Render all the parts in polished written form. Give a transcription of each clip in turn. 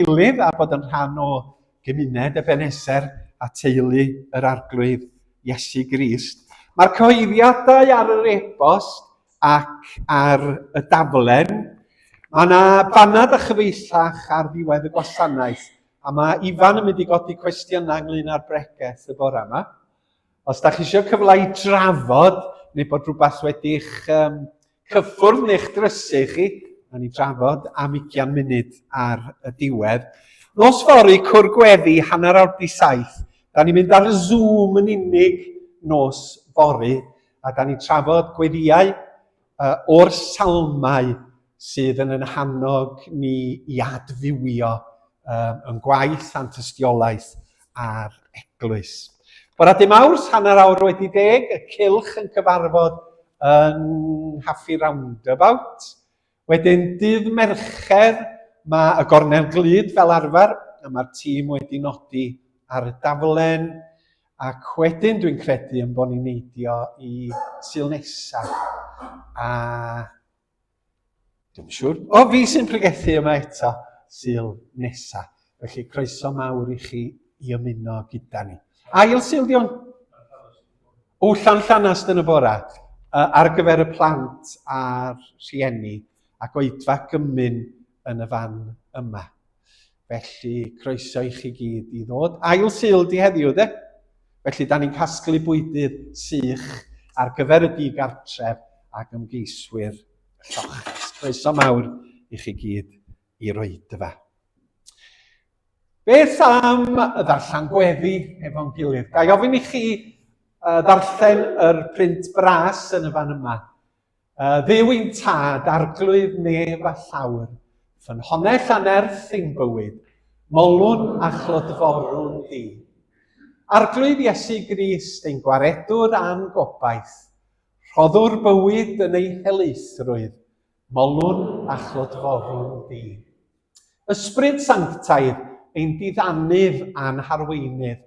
gilydd a bod yn rhan o gymuned y Beneser a teulu yr Arglwydd Iesu Grist. Mae'r cyhoeddiadau ar yr e-bost ac ar y daflen, mae yna banad a chyfeillach ar ddiwedd y gwasanaeth, a mae Ifan yn mynd i godi cwestiynau ynglyn â'r bregaeth y bore yma. Os da chi eisiau cyfle i drafod, neu bod rhywbeth wedi'ch cyffwrdd neu'ch drysu chi, a ni drafod am 20 munud ar y diwedd. Nos fory cwr gweddi hanner awr 7, da ni'n mynd ar y Zoom yn unig nos fory, a da ni'n trafod gweddiau o'r salmau sydd yn hannog ni i adfywio yn gwaith a'n tystiolaeth a'r eglwys. Bore dim Awrs, hanner awr wedi 10, y cylch yn cyfarfod yn Haffi Roundabout. Wedyn dydd Mercher, mae y gornel glud fel arfer, a mae'r tîm wedi nodi ar y daflen, ac wedyn dwi'n credu yn bod ni'n neidio i Sul nesaf. A dwi'n siŵr, fi sy'n pregethu yma eto, Sul nesaf. Felly croeso mawr i chi i ymuno gyda ni. Ail Sul dion? Llanast yn y bora, ar gyfer y plant a'r rhieni, ac oedfa gymyn yn y fan yma. Felly, croeso i chi gyd i ddod. Ail Sul di heddiw, de? Felly, da ni'n casglu bwydydd sych ar gyfer y digartref ac ymgeiswyr lloches. Croeso mawr i chi gyd i roed yma. Beth am y ddarllen gweddi efo'n gilydd? Ga i ofyn i chi ddarllen yr print bras yn y fan yma. Dduw i'n tad, arglwydd nef a llawr, ffynhonnell anerth ein bywyd, molwn a chlodforwn di. Arglwydd Iesu Grist ein gwaredwr a'n gobaith, rhoddwr bywyd yn ei helaethrwydd, molwn a chlodforwn di. Ysbryd Sanctaidd ein diddanydd a'n harweinydd,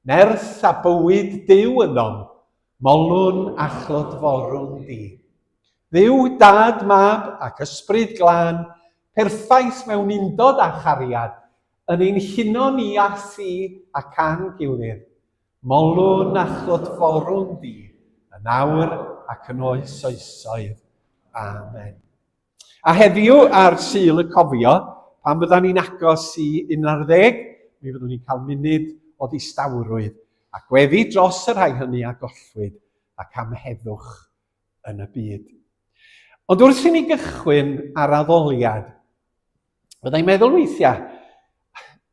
nerth a bywyd Duw ynom, molwn a chlodforwn di. Dduw, Dad, Mab ac Ysbryd Glân, perffaith mewn undod a chariad, yn ein huno ni a thi ac a'n gilydd, molwn a chlodforwn di, yn awr ac yn oes oesoedd. Amen. A heddiw ar Sul y cofio, pan byddwn ni'n agos i 11, mi fyddwn ni'n cael munud o ddistawrwydd, a gweddi dros y rhai hynny a gollwyd, ac am heddwch yn y byd. Ond wrth i ni gychwyn ar addoliad, byddai'n meddwl weithiau,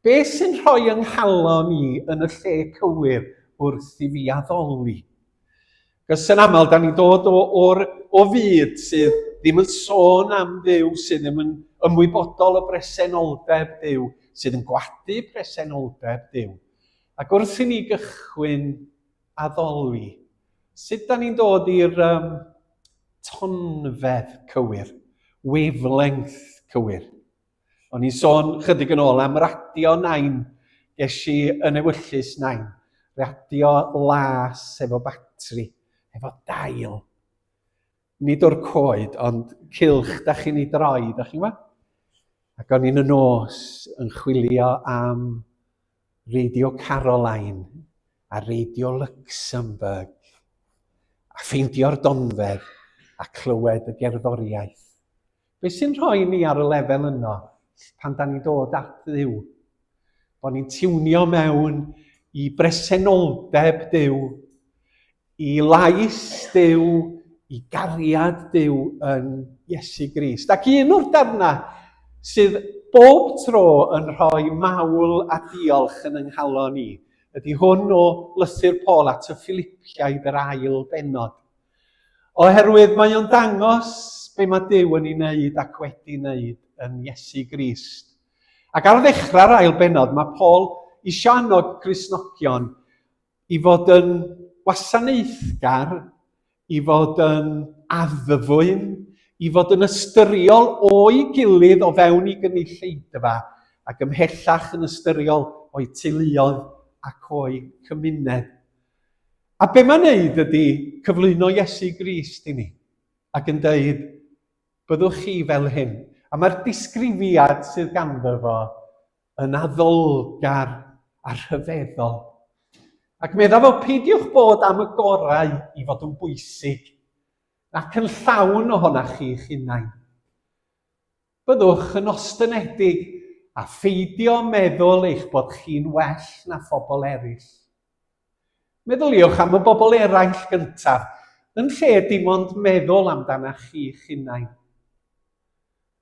beth sy'n rhoi ynghalon ni yn y lle cywir wrth i fi addoli? Cos yn aml, da ni'n dod o fyd sydd ddim yn sôn am Dduw, sydd ddim yn ymwybodol o bresenoldeb Dduw, sydd yn gwadu presenoldeb Dduw. Ac wrth i ni gychwyn addoli, sut da ni'n dod i'r tonfedd cywir, wavelength cywir. O'n i'n sôn chydig yn ôl am radio 9, ges i yn Ewyllys 9, radio las efo batri, efo dail. Nid o'r coed, ond cylch da chi'n ei droi, da chi'n gwybod? Ac o'n i'n y nos yn chwilio am Radio Caroline a Radio Luxembourg, a ffeindio'r donfedd a clywed y gerddoriaeth. Be sy'n rhoi ni ar y lefel yno pan da ni'n dod at Dduw? Bo ni'n tiwnio mewn i bresenoldeb Dduw, i lais Dduw, i gariad Dduw yn Iesu Grist. Ac un o'r darna sydd bob tro yn rhoi mawl a diolch yn ynghalon ni, ydy hwn o lythyr Paul at y Filipiaid yr ail bennod. Oherwydd mae o'n dangos be mae Duw yn ei wneud ac wedi wneud yn Iesu Grist. Ac ar ddechrau'r ail bennod, mae Paul isio annog Cristnogion i fod yn wasanaethgar, i fod yn addfwyn, i fod yn ystyriol o'i gilydd o fewn i gynulleidfa, ac ymhellach yn ystyriol o'i teuluoedd ac o'i cymuned. A be mae'n neud ydy cyflwyno Iesu Grist i ni, ac yn deud, byddwch chi fel hyn. A mae'r disgrifiad sydd ganddo fo yn addolgar a rhyfeddol. Ac meddwl fel peidiwch bod am y gorau i fod yn bwysig, ac yn llawn ohonach chi'ch hunain. Byddwch yn ostynedig a pheidio meddwl eich bod chi'n well na phobl eraill. Meddyliwch am y bobl eraill gyntaf, yn lle dim ond meddwl amdanach chi'ch hunain.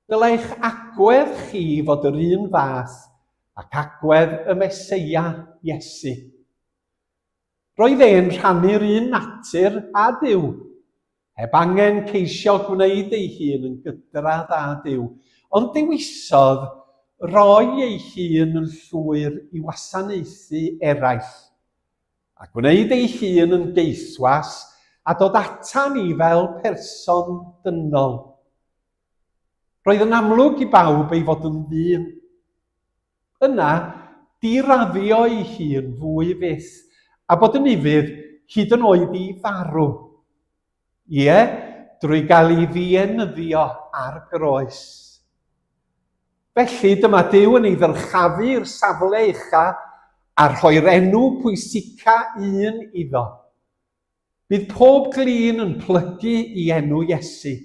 Dylai'ch agwedd chi fod yr un fath ac agwedd y Meseia Iesu. Roedd e'n rhannu'r un natur a Duw, heb angen ceisio gwneud ei hun yn gydradd â Duw, ond dewisodd roi ei hun yn llwyr i wasanaethu eraill, a gwneud ei hun yn geiswas a dod ata ni fel person dynol. Roedd yn amlwg i bawb ei fod yn ddyn. Yna, diraddio ei hun fwy fyth, a bod yn ifydd hyd yn oed i farw. Ie, drwy gael ei ddienyddio ar groes. Felly dyma Duw yn ei ddyrchafu'r safle ucha a rhoi'r enw pwysica un iddo. Bydd pob glin yn plygu i enw Iesu.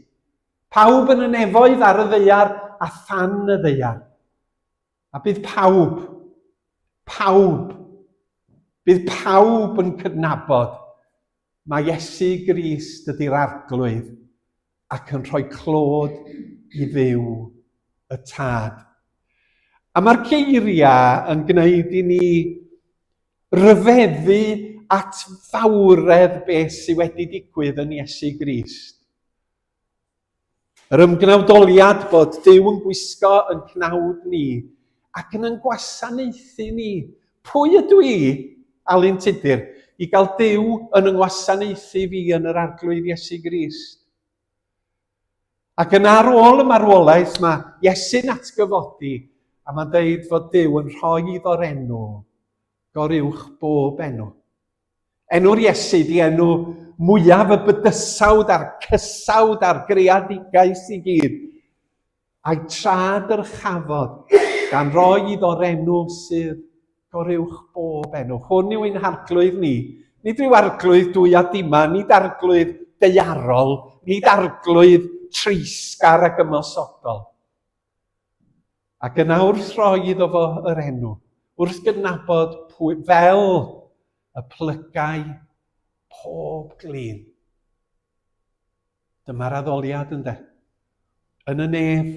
Pawb yn y nefoedd ar y ddaear a than y ddaear. A bydd bydd pawb yn cydnabod mae Iesu Grist ydy'r arglwydd ac yn rhoi clod i dduw y tad. A mae'r geiriau yn gwneud i ni ryfeddu at fawredd beth sydd wedi digwydd yn Iesu Grist. Yr ymgnawdoliad bod Duw yn gwisgo yn cnawd ni ac yn gwasanaethu ni. Pwy ydw i, Alun Tudur, i gael Duw yn gwasanaethu fi yn yr arglwydd Iesu Grist? Ac yn ar ôl y marwolaeth mae Iesu'n atgyfodi a mae'n deud fod Duw yn rhoi iddo'r enw goruwch bob enw. Enw'r Iesu di enw mwyaf y bydysawd a'r cysawd a'r greadigaeth i gyd. A'i trad yr chafod gan roi iddo'r enw sydd goruwch bob enw. Hwn yw ein arglwydd ni. Nid yw arglwydd dwy a dima, nid arglwydd deiarol, nid arglwydd treisgar ac ymosodol. Ac yna wrth roi iddo fo yr enw, wrth gydnabod fel y plygau pob glin. Dyma'r addoliad ynde. Yn y nef,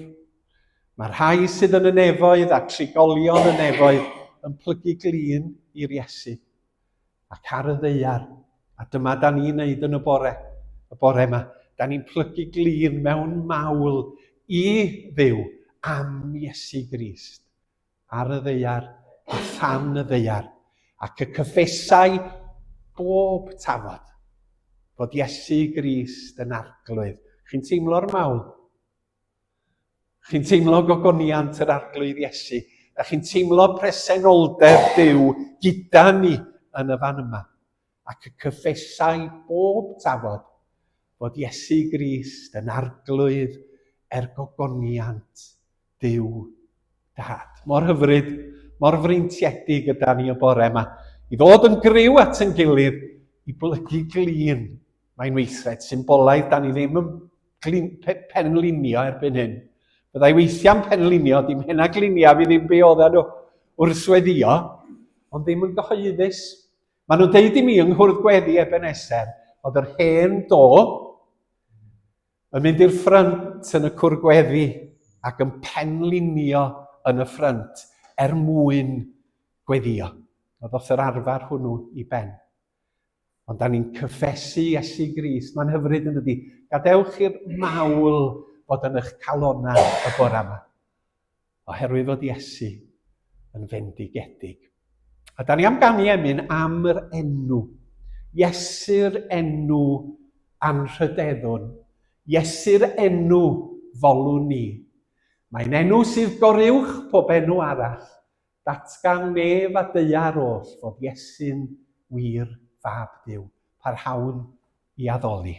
mae'r rhai sydd yn y nefoedd a trigolion y nefoedd yn plygu glin i'r Iesu. Ac ar y ddaear, a dyma da ni'n neud yn y bore yma, da ni'n plygu glin mewn mawl i Dduw am Iesu Grist. Ar y ddaear, a than y ddaear, ac y cyffesau bob tafod bod Iesu Grist yn arglwydd. Chi'n teimlo'r mawl? Chi'n teimlo gogoniant yr arglwydd Iesu? A chi'n teimlo presenoldeb Duw gyda ni yn y fan yma. Ac y cyffesau bob tafod bod Iesu Grist yn arglwydd gogoniant Duw Dad. Mor hyfryd, mor freintiedig gyda ni y bore yma. I ddod yn gryw at yn gilydd i blygu glin. Mae'n weithred symbolaidd, da ni ddim yn penlinio erbyn hyn. Byddai weithiau'n penlinio, dim hynna glinia fi ddim be oedden nhw wrthweddio, ond ddim yn gyhoeddus. Maen nhw'n deud i mi yng Nghwrdd Gweddi Ebeneser, oedd yr hen do yn mynd i'r ffrynt yn y Cwrdd Gweddi ac yn penlinio yn y ffrynt mwyn gweddio. Oedd os yr arfer hwnnw i ben. Ond da ni'n cyffesu Iesu Grist. Mae'n hyfryd yn dydi. Gadewch i'r mawl fod yn eich calonna y bore yma. Oherwydd fod Iesu yn fendigedig. A da ni am ganu emyn am yr enw. Iesu'r enw anrhydeddwn. Iesu'r enw folwn ni. Mae'n enw sydd goruwch pob enw arall. Datgan nef a deiar oll fod Iesu'n wir fab Duw. Parhawn i addoli.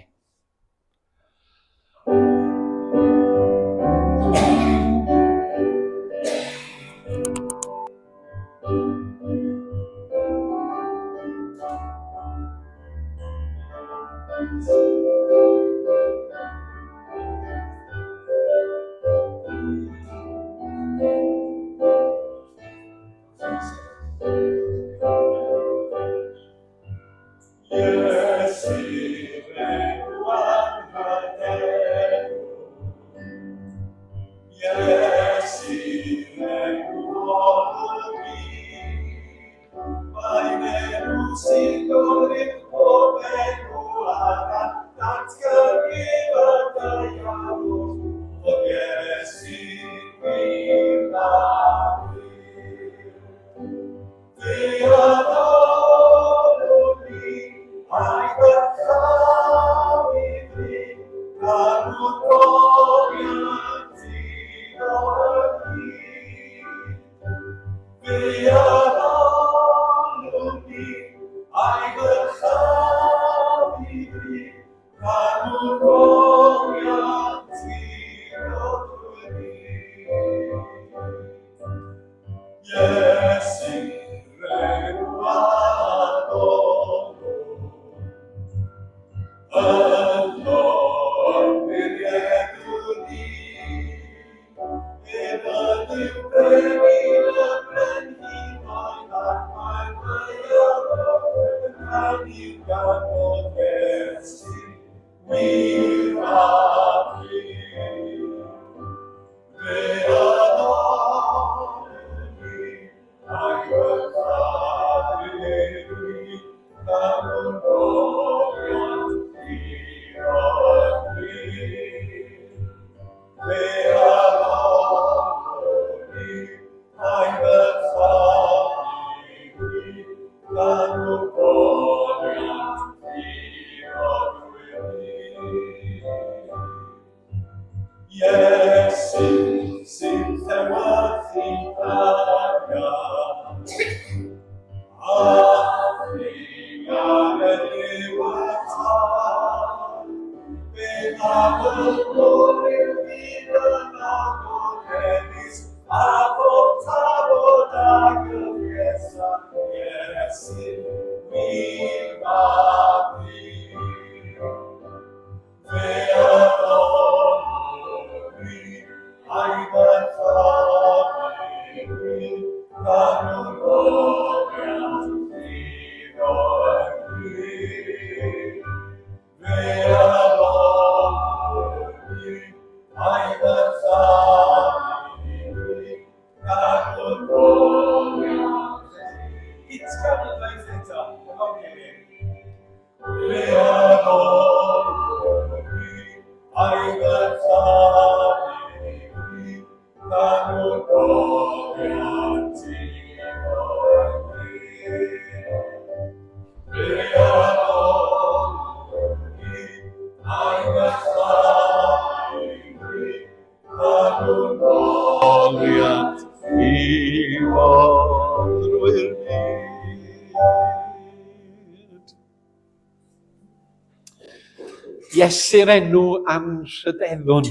Iesu'r enw anrhydeddwn.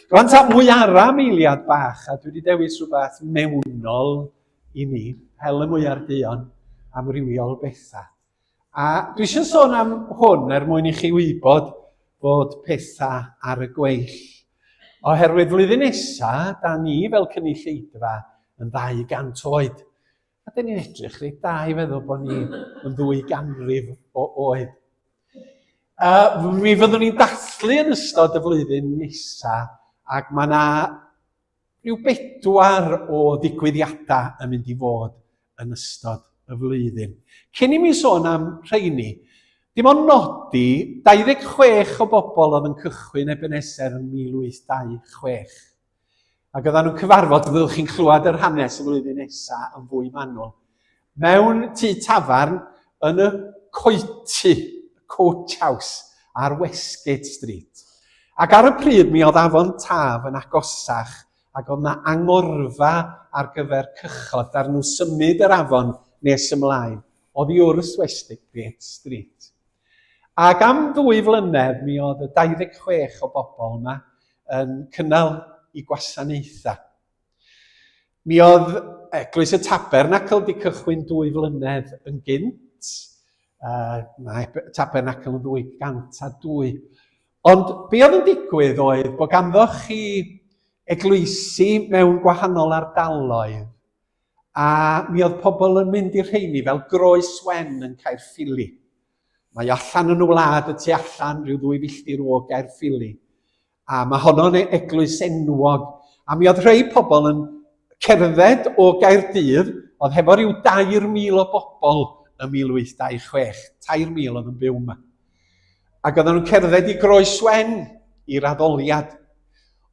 Rwan ta mwy aram eiliad bach, a dwi wedi dewis rhywbeth mewnol i ni, hel y mwy ar duon, amrywiol bethau. A dwi eisiau sôn am hwn mwyn i chi wybod bod pethau ar y gweill. Oherwydd flwyddyn nesaf, da ni fel cynulleidfa yn 200 oed. A da ni'n edrych reit da i feddwl bod ni yn 200 o oed. Mi fyddwn ni'n dathlu yn ystod y flwyddyn nesaf, ac mae yna rhyw 4 o ddigwyddiadau yn mynd i fod yn ystod y flwyddyn. Cyn i mi sôn am rheini, dim ond nodi 26 o bobl oedd yn cychwyn Ebenezer yn 1826. Ac oedden nhw'n cyfarfod, fyddwch chi'n clywed yr hanes y flwyddyn nesaf yn fwy manwl, mewn tŷ tafarn yn y Coeti, Coach House ar Westgate Street. Ac ar y pryd mi oedd Afon Taf yn agosach ac oedd yna angorfa ar gyfer cychod ar nhw symud yr afon nes ymlaen. Oedd i wrth Westgate Street. Ac am 2 flynedd mi oedd y 26 o bobl yma yn cynnal i gwasanaethau. Mi oedd Eglwys y Tabernacl wedi cychwyn 2 flynedd yn gynt. Mae Tabernacl yn 202. Ond be oedd yn digwydd oedd bod ganddoch chi eglwysi mewn gwahanol ardaloedd, a mi oedd pobl yn mynd i'r rheini fel Groes Wen yn Caerffili. Mae allan yn y wlad y tu allan rhyw 2 filltir o Gaerffili. A mae honno'n eglwys enwog. A mi oedd rhai pobl yn cerdded o Gaerdydd, oedd hefo rhyw 2,000 o bobl yn 1826. 2,000 oedd yn byw yma. Ac oedden nhw'n cerdded i Groes Wen i'r addoliad.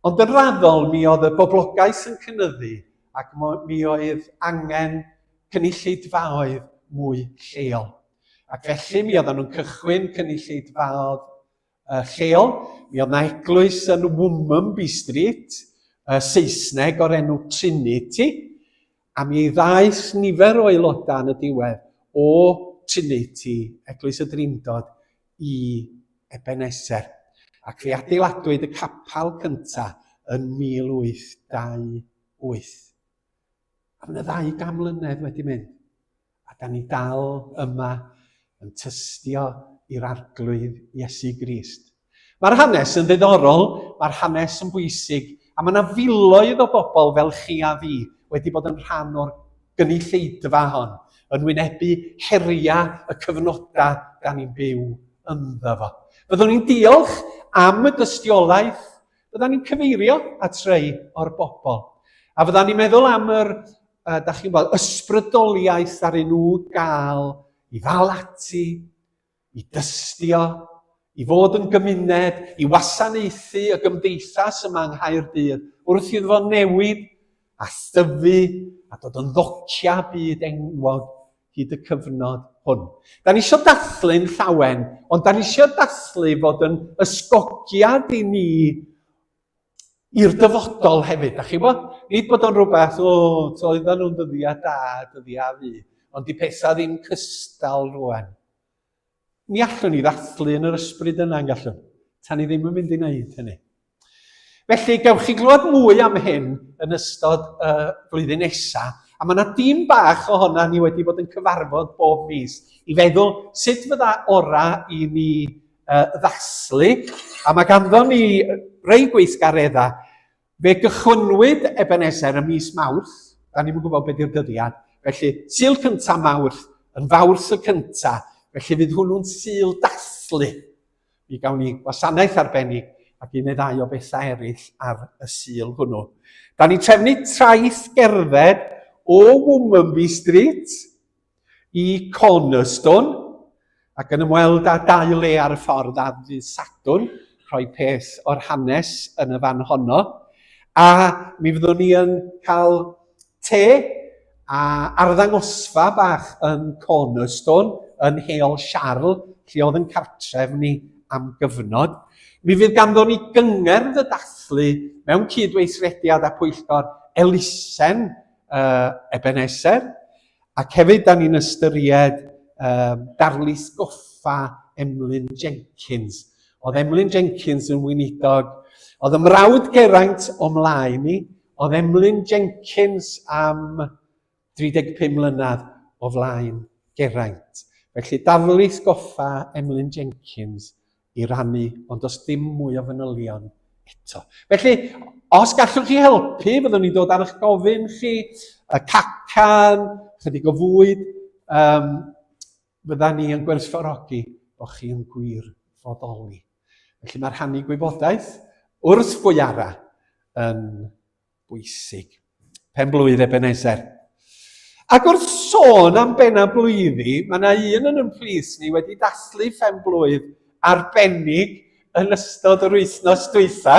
Ond yn raddol mi oedd y boblogaeth yn cynyddu ac mi oedd angen cynulleidfaoedd mwy lleol. Ac felly mi oedden nhw'n cychwyn cynulleidfaoedd lleol. Mi oedd yna eglwys yn Wombunby Street, Saesneg o'r enw Trinity, a mi ddaeth nifer o aelodau yn y diwedd o Trinity, Eglwys y Drindod, i Ebenezer. Ac fe adeiladwyd y capal cyntaf yn 1828. A mae 'na 200 mlynedd wedi mynd. A da ni dal yma yn tystio i'r arglwydd Iesu Grist. Mae'r hanes yn ddiddorol, mae'r hanes yn bwysig, a mae yna filoedd o bobl fel chi a fi wedi bod yn rhan o'r gynulleidfa hon, yn wynebu heriau y cyfnodau da ni'n byw ynddo fo. Byddwn ni'n diolch am y dystiolaeth, byddwn ni'n cyfeirio at rei o'r bobl. A byddwn ni'n meddwl am da chi'n gwybod, ysbrydoliaeth ddaru nhw gael i ddal ati, i dystio, i fod yn gymuned, i wasanaethu y gymdeithas yma yng Nghaerdydd, wrth iddo fo newid a thyfu a dod yn ddocia byd enwog hyd y cyfnod hwn. Da ni eisiau dathlu'n llawen, ond da ni eisiau dathlu fod yn ysgogiad i ni i'r dyfodol hefyd. Da chi bod? Nid bod o'n rhywbeth, oedden nhw'n dyddiau da, dyddiau fi, ond di pethau ddim cystal rwan. Ni allwn ni ddathlu yn yr ysbryd yna yn gallwn. Ta ni ddim yn mynd i wneud hynny. Felly, gewch chi glywed mwy am hyn yn ystod flwyddyn nesaf, a mae yna dîm bach ohona ni wedi bod yn cyfarfod bob mis i feddwl sut fydda ora i ni ddathlu, a mae ganddo ni rei gweithgareddau. Fe gychwynnwyd Ebenezer y mis Mawrth, da ni'n gwybod beth yw'r dyddiad, felly Sul cyntaf Mawrth, yn Fawrth y cyntaf, felly fydd hwnnw'n Sul dathlu. Mi gawn ni wasanaeth arbennig ac un neu ddau o bethau eraill ar y Sul hwnnw. Da ni'n trefnu traeth gerdded o Womerby Street i Cornerstone, ac yn ymweld â 2 le ar y ffordd a ddydd Sadwrn, rhoi peth o'r hanes yn y fan honno. A mi fyddwn ni yn cael te a arddangosfa bach yn Cornerstone, yn Heol Charles, lle oedd yn cartref ni am gyfnod. Mi fydd ganddo ni gyngerdd y dathlu mewn cydweithrediad a pwyllgor elusen Ebenezer, ac hefyd da ni'n ystyried darlith goffa Emlyn Jenkins. Oedd Emlyn Jenkins yn weinidog, oedd ymrawd Geraint o mlaen ni, oedd Emlyn Jenkins am 35 mlynedd o flaen Geraint. Felly darlith goffa Emlyn Jenkins i rannu, ond does dim mwy o fanylion eto. Felly, os gallwch chi helpu, byddwn ni'n dod ar eich gofyn chi, y cacan, chydig o fwyd, bydda ni yn gwerthfawrogi bod chi yn gwir fodoli. Felly mae rhannu gwybodaeth wrth fwyara yn bwysig. Pen-blwydd Ebenezer. Ac wrth sôn am Bena Blwyddi, mae yna un yn ymplith ni wedi dathlu phen-blwydd arbennig yn ystod yr wythnos dwytha.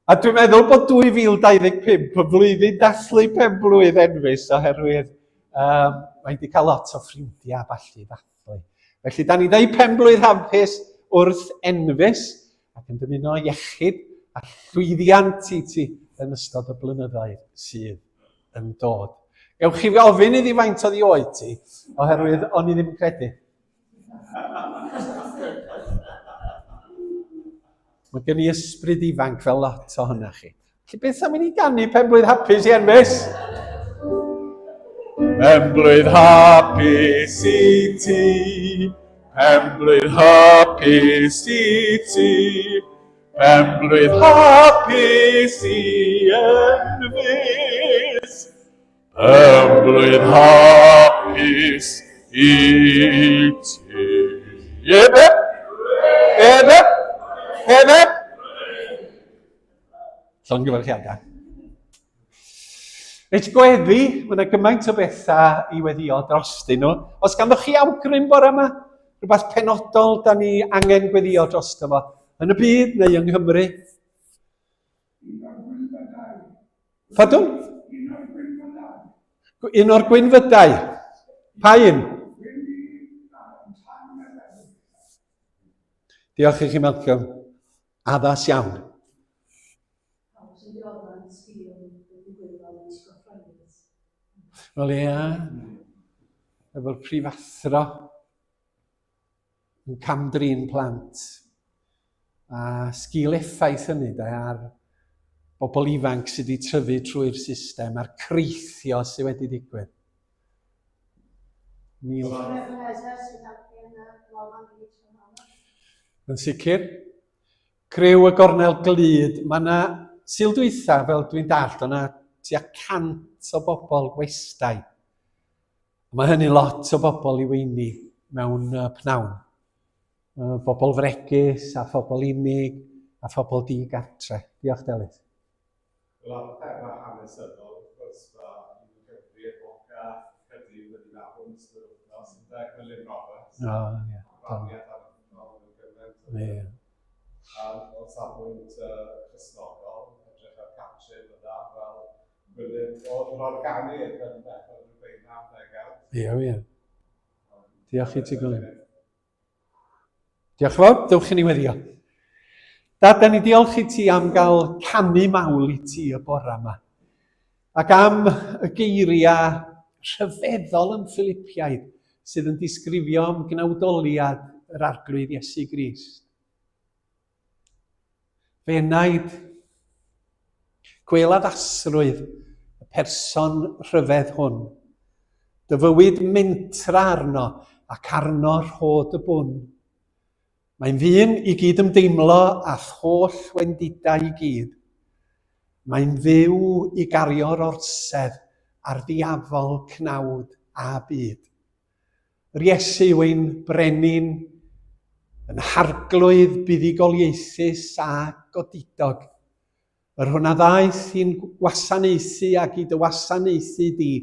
A dwi'n meddwl bod 2025 y flwyddyn dathlu pen-blwydd enfys oherwydd mae wedi cael lot o ffrindiau balli dathlu. Felly, da ni ddweud pen-blwydd hapus wrth enfys ac yn dymuno iechyd a llwyddiant i ti yn ystod y blynyddoedd sydd yn dod. Gewch chi ofyn iddi faint oddi oed ti, oherwydd o'n i ddim yn credu. Mae gen i ysbryd ifanc fel lot o hynna chi. Felly beth am i ni ganu pen-blwydd hapus i enfys? Pen-blwydd hapus i ti, pen-blwydd hapus i ti, pen-blwydd hapus i enfys. Pen-blwydd hapus i ti. Ebe? Ebe? Ebe? Llongyfarchiadau. Reit gweddi, mae yna gymaint o bethau i weddio drostyn nhw. Os ganddoch chi awgrym bore yma, rhywbeth penodol da ni angen gweddio drosto fo, yn y byd neu yng Nghymru? Ffadwn? Un o'r gwynfydau. Pa un? Diolch i chi, Malcolm. Addas iawn. Wel ia, efo'r prifathro yn camdrin plant. A sgil effaith hynny ar bobl ifanc sydd wedi tyfu trwy'r system, a'r creithio sydd wedi digwydd. Yn sicr, Criw y Gornel Glud, mae yna sildwytha, fel dwi'n dallt, o'na tua 100 o bobl gwestai. Mae hynny lot o bobl i weini mewn pnawn. Bobl fregus, a phobl unig, a phobl di-gartre. Diolch, Delyth. Wel, thema hanesyddol, wrth gwrs, mae un gyfri Efoca, Caerdydd wedi marw yn ystod wythnos, yn Gwilym Roberts. O, ie. Raniad arbenigol yn gyfnod. Ie. O safbwynt Cristnogol, edrych ar Catrin yna, fel Gwilym o'r organig yn dechrau yn 1990. Ie, ie. Diolch i ti, Gwilym. Diolch fawr, dewch i ni weddio. Dad, da ni diolch i ti am gael canu mawl i ti y bore yma. Ac am y geiriau rhyfeddol yn Philippiaid sydd yn disgrifio am gnawdoliad yr arglwydd Iesu Grist. Fe enaid gweladasrwydd y person rhyfedd hwn. Dy fywyd mentra arno ac arno rhod y bwn. Mae'n ddyn i gyd ymdeimlo a holl wendidau i gyd. Mae'n dduw i gario'r orsedd ar ddiafol cnawd a byd. Yr Iesu yw ein brenin yn harglwydd buddigoliaethus a godidog. Yr hwnna ddaeth i'n wasanaethu ac i dy wasanaethu di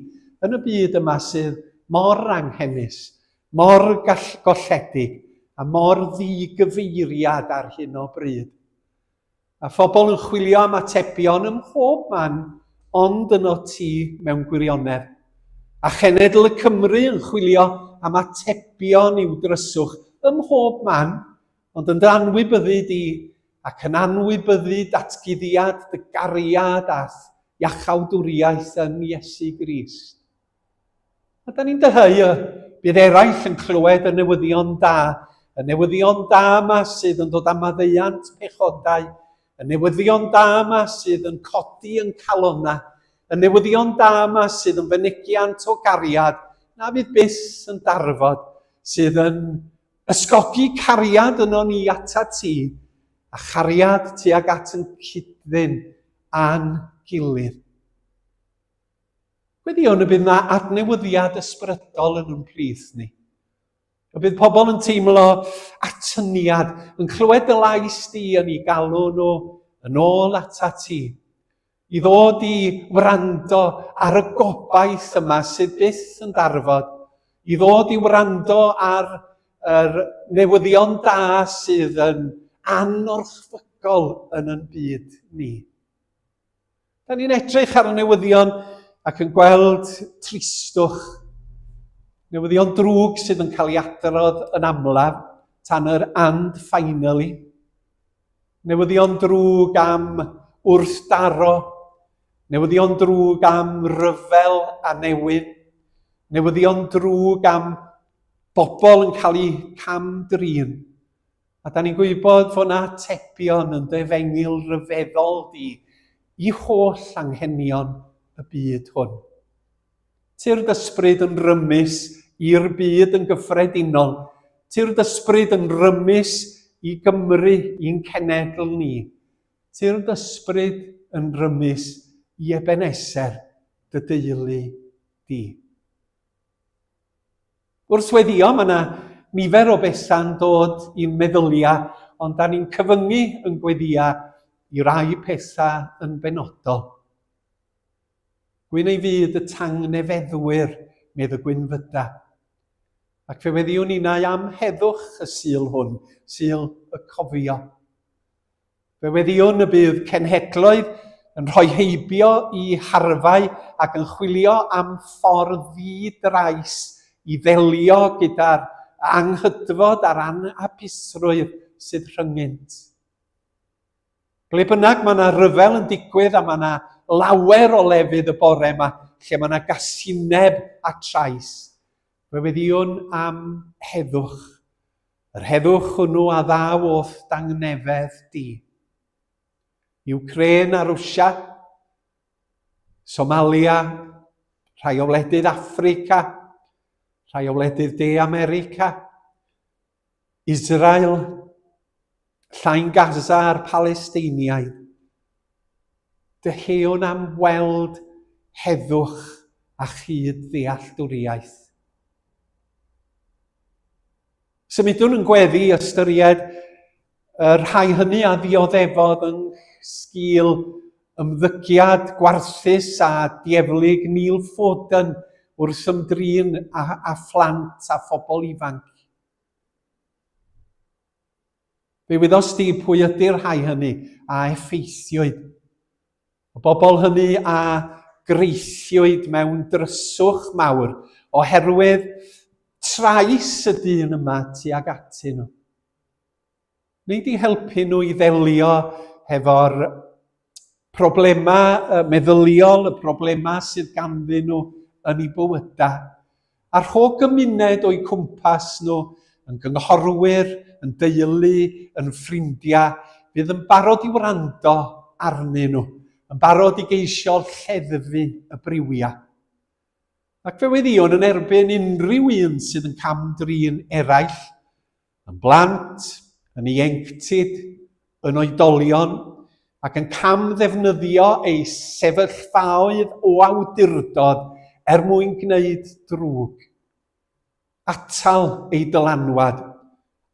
yn y byd yma sydd mor anghennus, mor golledig, a mor ddigyfeiriad ar hyn o bryd. A phobl yn chwilio am atebion ym mhob man, ond yno ti mewn gwirionedd. A Chenedl y Cymru yn chwilio am atebion i'w dryswch ym mhob man, ond yn dy anwybyddu di ac yn anwybyddu datguddiad, dy gariad a iachawdwriaeth yn Iesu Grist. A da ni'n dyheu bydd eraill yn clywed y newyddion da, y newyddion da yma sydd yn dod am maddeuant pechodau, y newyddion da yma sydd yn codi yn calonna, y newyddion da yma sydd yn fynegiant o gariad, na fydd byth yn darfod, sydd yn ysgogi cariad yno ni ata ti, a chariad tuag at yn cydddyn a'n gilydd. Gweddion y bydd yna adnewyddiad ysbrydol yn plith ni. Y bydd pobl yn teimlo atyniad, yn clywed y lais di yn ei galw nhw yn ôl ata ti. I ddod i wrando ar y gobaith yma sydd byth yn darfod. I ddod i wrando ar yr newyddion da sydd yn anorchfygol yn yn byd ni. Da ni'n edrych ar y newyddion ac yn gweld tristwch, newyddion drwg sydd yn cael ei adrodd yn amlaf tan yr and finally. Newyddion drwg am wrthdaro, newyddion drwg am ryfel a newid, newyddion drwg am bobl yn cael eu camdrin. A da ni'n gwybod fod yna atebion yn ddefengil ryfeddol di i holl anghenion y byd hwn. Ti'r dysbryd yn rymus i'r byd yn gyffredinol. Ti'r dysbryd yn rymus i Gymru, i'n cenedl ni. Ti'r dysbryd yn rymus i Ebeneser, dy deulu di. Wrth weddio, mae yna nifer o betha'n dod i'n meddyliau, ond da ni'n cyfyngu yn gweddia i rai pethau yn benodol. Gwyn ei fyd y tangnefeddwyr, medd y Gwynfyda. Ac fe weddiwn ni na am heddwch y sul hwn, sul y cofio. Fe weddiwn y bydd cenhedloedd yn rhoi heibio i harfau ac yn chwilio am ffordd ddi-drais i ddelio gyda'r anghydfod a'r anhapusrwydd sydd rhynghynt. Ble bynnag mae yna ryfel yn digwydd a mae yna lawer o lefydd y bore yma, lle mae yna gasineb a trais. Fe weddiwn am heddwch. Yr heddwch hwnnw a ddaw o'r dangnefedd di. Ukraine a Rwsia, Somalia, rhai o wledydd Affrica, rhai o wledydd De America, Israel, Llain Gaza a'r Palestiniaid. Dyhewn am weld heddwch a chyd ddealltwriaeth. Symudwn yn gweddi ystyried rhai hynny a ddioddefodd yn sgil ymddygiad gwarthus a dieflig Neil Foden wrth ymdrin a phlant a phobl ifanc. Fe wyddos di pwy ydy'r rhai hynny a effeithiwyd. Y bobl hynny a greithiwyd mewn dryswch mawr oherwydd trais y dyn yma tuag atyn nhw. Nid i helpu nhw i ddelio hefo'r problemau meddyliol, y problemau sydd ganddyn nhw yn eu bywydau. A rho gymuned o'i cwmpas nhw yn gynghorwyr, yn deulu, yn ffrindiau, fydd yn barod i wrando arnyn nhw, yn barod i geisio lleddfu y briwia. Ac fe weddion yn erbyn unrhyw un sydd yn camdrin eraill, yn blant, yn ieuenctid, yn oedolion, ac yn camddefnyddio ei sefyllfaoedd o awdurdod mwyn gwneud drwg. Atal ei dylanwad,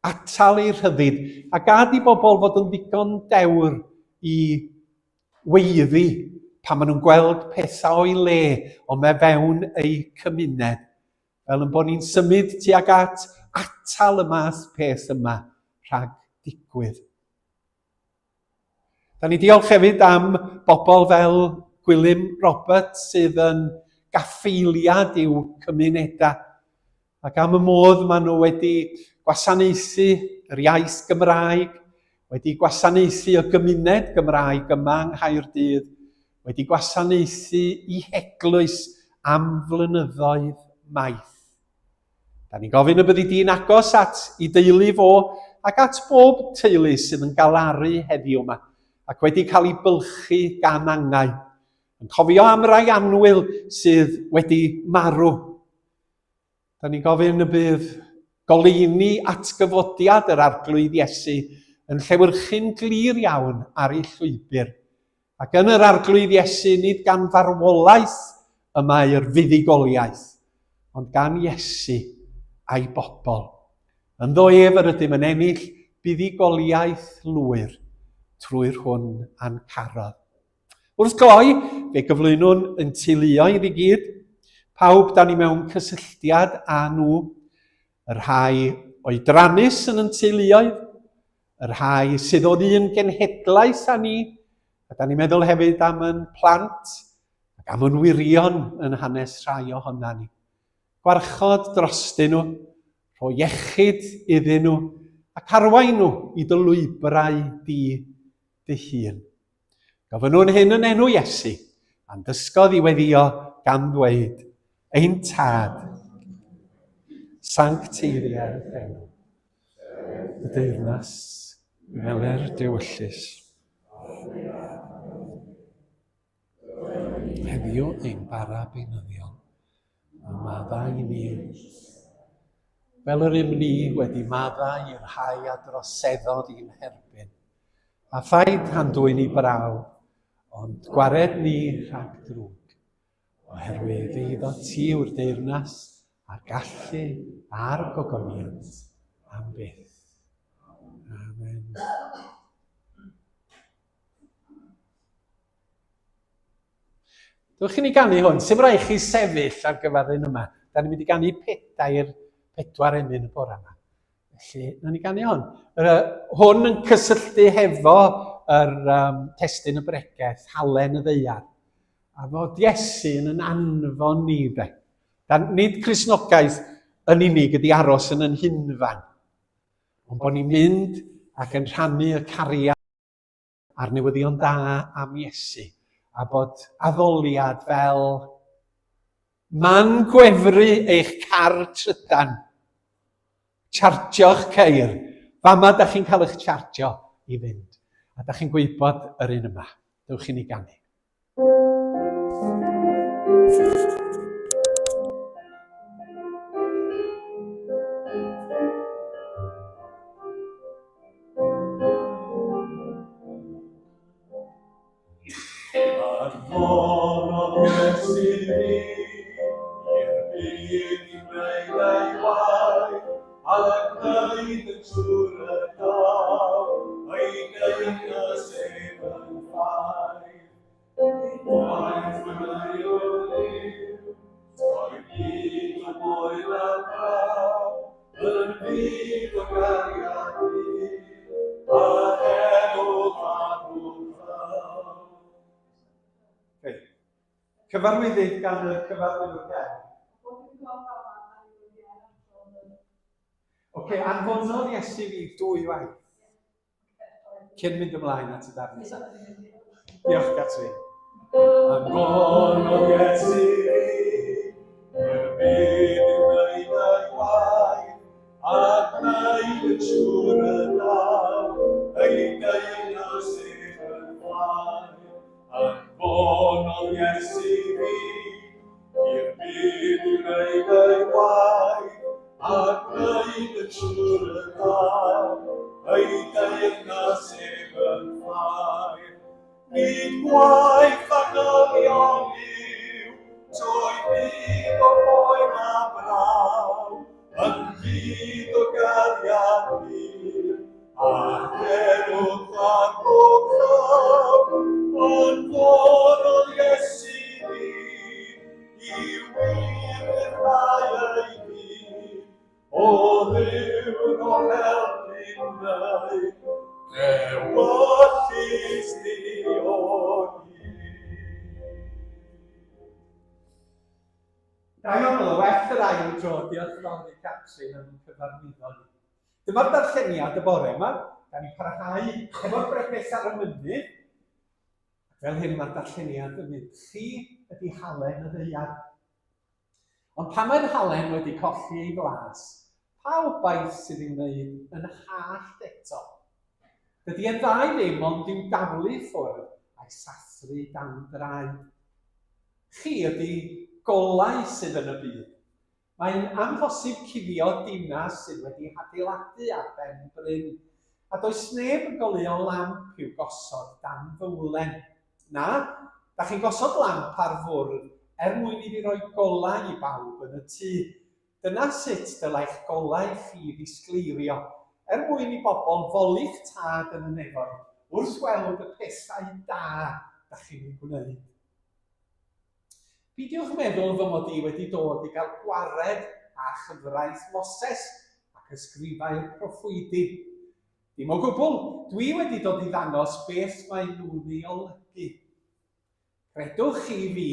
atal ei rhyddid, a gad i bobl fod yn ddigon dewr i weiddi pan maen nhw'n gweld pethau o'i le o fewn ei cymuned, fel yn bod ni'n symud tuag at atal y math peth yma rhag digwydd. Da ni diolch hefyd am bobl fel Gwilym Roberts sydd yn gaffeiliad i'w cymunedau, ac am y modd maen nhw wedi gwasanaethu yr iaith Gymraeg, wedi gwasanaethu y gymuned Gymraeg yma yng Nghaerdydd, wedi gwasanaethu i eglwys am flynyddoedd maith. Da ni'n gofyn y byddi di'n agos at i deulu fo ac at bob teulu sydd yn galaru heddiw yma ac wedi cael ei bylchu gan angau. Yn cofio am rai annwyl sydd wedi marw. Da ni'n gofyn y bydd goleuni atgyfodiad yr arglwydd Iesu yn llewyrchu'n glir iawn ar ei llwybr. Ac yn yr arglwydd Iesu nid gan farwolaeth y mae'r fuddugoliaeth, ond gan Iesu a'i bobl. Yn ddo efr ydym yn ennill buddugoliaeth lwyr trwy'r hwn a'n carodd. Wrth gloi, fe gyflwynwn yn teuluoedd i gyd, pawb da ni mewn cysylltiad â nhw, yr rhai oedrannus yn teuluoedd, yr rhai sydd o'n un genhedlaeth â ni, a da ni'n meddwl hefyd am yn plant, ac am yn wirion yn hanes rhai ohona ni. Gwarchod drostyn nhw, rhoi iechyd iddyn nhw, ac arwain nhw i dy lwybrau di dy hun. Gofynnwn hyn yn enw Iesu, a'n dysgodd i weddio gan ddweud, ein tad, sancteiriau'r enw, y deyrnas, meler dewyllus. Heddiw ein bara beunyddiol, a maddau ni, fel yr ni wedi maddau i'r rhai a droseddodd i'n herbyn, a phaid handwyn i braw, ond gwared ni rhag drwg, oherwydd eiddo ti yw'r deyrnas a'r gallu a'r gogoniant am byth. Amen. Dywch chi ni ganu hwn, sy'n rhaid chi sefyll ar gyfer un yma. Da ni'n mynd i ganu 4 emyn y bore yma. Felly, na ni ganu hwn. Hwn yn cysylltu hefo yr testun y bregaeth, halen y ddeiar. A fod Iesu yn anfon ni de. Nid Cristnogaeth yn unig ydi aros yn yn hunfan. Ond bod ni'n mynd ac yn rhannu y cariad a'r newyddion da am Iesu. A bod addoliad fel Man gwefru eich car trydan. Chargio'ch ceir. Fama da chi'n cael eich chargio i fynd. A da chi'n gwybod yr un yma. Dewch i ni ganu. Cyfarwyddyd gan y cyfarwyddwr Ger. Anfonodd Iesu fi 2 waith. Cyn mynd ymlaen at y darn nesaf. Diolch, Catrin. Anfonodd Iesu fi, i'r byd i'w wneud ei waith, ac wneud yn siŵr y daw, ei deyrnas eich yn flaen. Anfonodd Iesu fi, i'r byd i'w wneud ei waith, ac wneud yn siŵr y daw, ei deyrnas eich yn flaen. Nid gwaith ac olion yw, troi byd o boen a braw, yn byd o gariad hir, a herwch a gochaw, anfonodd Iesu fi, i wirhau ei byd, o ddiwrnod o helpu'n neu, ewyllus di o hyd. Da iawn o well yr ail tro, diolch yn fawr i Catrin am cyfarwyddo ni. Dyma'r darlleniad y bore yma, da ni'n parhau efo'r bregus ar y mynydd. Fel hyn mae'r darlleniad yn mynd, chi ydi halen y ddeiar. Ond pan mae'r halen wedi colli ei flas, pa wbaith sydd i'w wneud yn hallt eto? Dydy y ddau ddim ond i'w daflu ffwrdd a'i sathru dan draed. Chi ydi golau sydd yn y byd. Mae'n amhosib cuddio dinas sydd wedi adeiladu ar ben bryn, a does neb yn goleuo lamp i'w gosod dan fywlen. Na, da chi'n gosod lamp ar fwrdd mwyn iddi roi golau i bawb yn y tŷ. Dyna sut dylai'ch golau chi ddisgleirio, mwyn i bobl foli'ch tad yn y nefoedd, wrth weld y pethau da da chi'n gwneud. Pidiwch meddwl fy mod i wedi dod i gael gwared a chyfraith Moses ac ysgrifau'r proffwydi. Dim o gwbl, dwi wedi dod i ddangos beth mae nhw'n ei olygu. Credwch chi fi,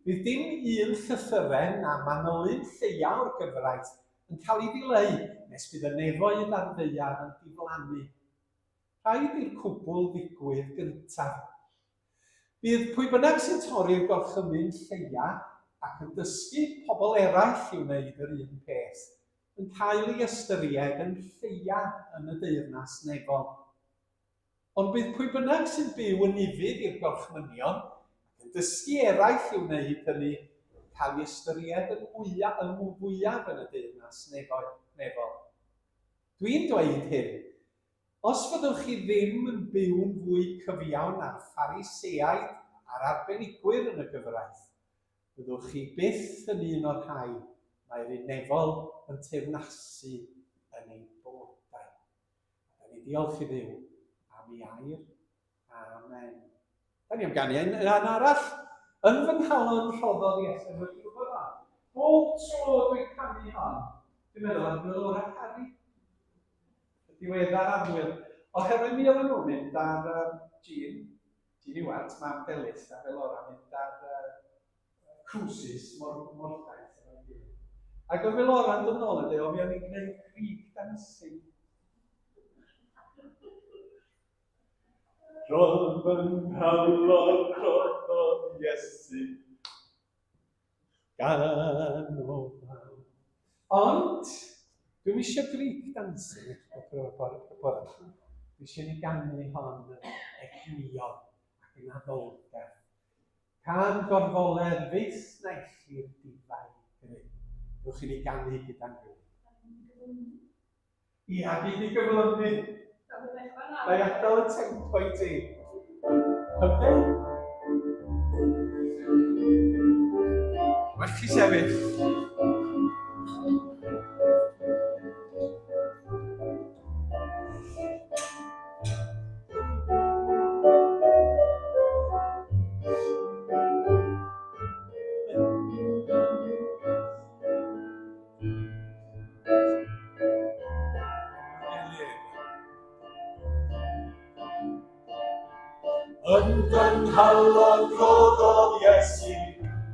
bydd dim un llythyren a manylun lleia o'r gyfraith yn cael ei ddileu nes bydd y nefoedd ar ddeiar yn diflannu. Rhaid i'r cwbl ddigwydd gyntaf. Bydd pwy bynnag sy'n torri'r gorchymyn lleia ac yn dysgu pobl eraill i wneud yr un peth, yn cael ei ystyried yn lleia yn y deyrnas nefol. Ond bydd pwy bynnag sy'n byw yn ifydd i'r gorchmynion ac yn dysgu eraill i wneud hynny, cael ei ystyried yn fwyaf yn y deyrnas nefol. Dwi'n dweud hyn, os fyddwch chi ddim yn byw'n fwy cyfiawn na'r Phariseaid a'r arbenigwyr yn y gyfraith, byddwch chi byth yn un o'r rhai mae'r unefol yn teyrnasu yn ei bywydau. Da ni diolch i Dduw am ei air. Amen. Da ni am ganu yn arall. Yn fy nghalon rhoddodd Iesu wedi gwybod o. Bob tro dwi'n canu hon, dwi'n meddwl am Melora Harry. Diweddar amwyl. Oherwydd mi oedden nhw'n mynd ar Jean Iwart, Mam Delis a Melora mynd ar cruises mor daith. Ac o Melora yn dod nôl yn dweud, o fi o'n i'n gwneud Greek dancing. Roedd yn nghalon rhoddodd Iesu. gan o faw. Ond, dwi'n eisiau Greek dancing o'r bore. Dwi eisiau ni ganu hon egniodd ac yn addoldeb. Can gorfoler fus na eich difau greu. Rwy'ch chi ni ganu gyda'n gwrdd. Ia, gyd i gyflymu. Mae adael y tempo i ti. Okay? Mae'r chi sefyll. Yn gynhalon roddodd Iesu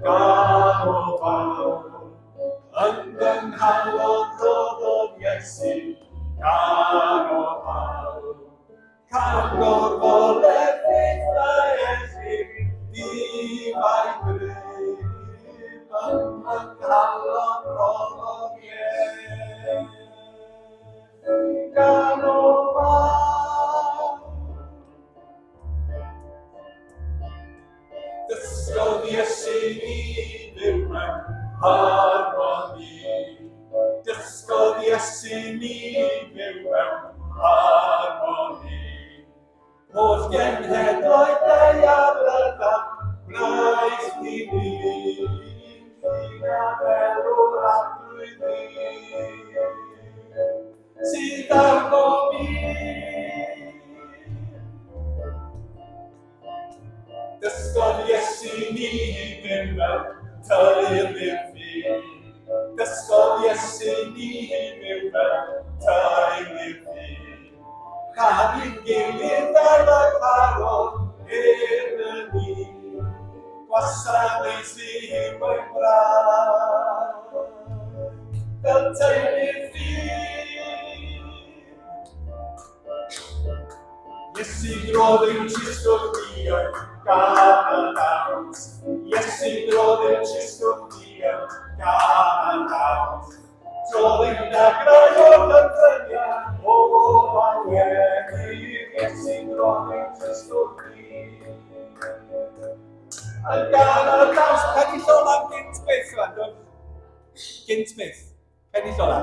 gan o faw. Yn gynhalon roddodd Iesu gan o faw. Can gorfoler fydd na eich difau greu. Yn gynhalon roddodd Iesu gan o faw. Dysgodd Iesu ni fyw mewn harmoni. Dysgodd Iesu ni fyw mewn harmoni. O'r genhedlaeth ei abyddaf gwnaeth ni ni. Sy'n afelwr adrwy ni. Sydd arno fi. Dysgodd Iesu ni fyw mewn teulu fi. Dysgodd Iesu ni fyw mewn teulu fi. Cael gilydd fel y caron hyn ni. Gwasanaeth sy'n mwyn braf. Fel teulu fi. Iesu drodd yw tristwch ni yn gan y dawns. Iesu drodd yw tristwch ni yn gan y dawns. Drodd yw na grau o'r ddynion o aweri. Iesu drodd yw tristwch ni yn gan y dawns. Penny Llola gynt beth yma, dwi'n? Gynt beth. Penny Llola.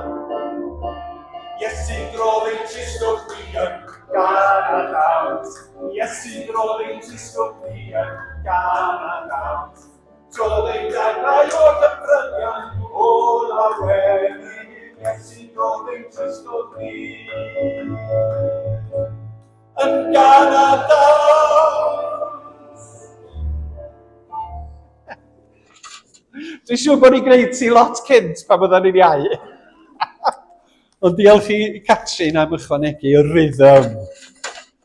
Iesu drodd yw tristwch ni yn gan y dawns. Iesu drodd yw tristwch ni yn gan y dawns. Drodd yw dagrau o'r dyfrynion o laweri. Iesu drodd yw tristwch ni yn gan y dawns. Dwi'n siŵr bod ni'n gwneud ti lot cynt pan byddwn ni'n iau. Ond diolch i Catrin am ychwanegu y rhythm.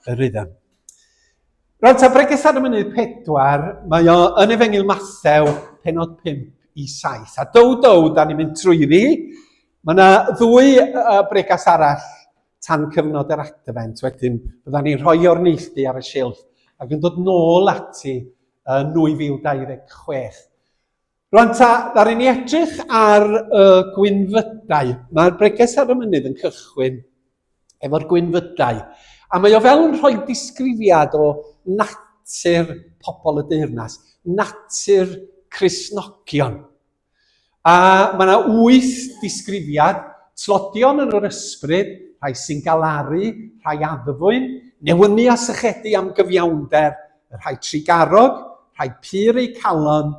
Y rhythm. Rwan ta bregus ar y mynydd 4, mae o yn Efengyl Mathew, penod 5 i 7. A dow, da ni'n mynd trwyddi. Mae yna 2 bregas arall tan cyfnod yr advent. Wedyn, bydda ni'n rhoi o'r neilltu ar y silff ac yn dod nôl ati yn 2026. Rwan ta, ddari ni edrych ar gwynfydau. Mae'r breges ar y mynydd yn cychwyn efo'r gwynfydau. A mae o fel yn rhoi disgrifiad o natur pobl y deyrnas, natur Cristnogion. A mae yna 8 disgrifiad, tlodion yn yr ysbryd, rhai sy'n galaru, rhai addfwyn, newynu a sychedu am gyfiawnder, rhai trigarog, rhai pur eu calon,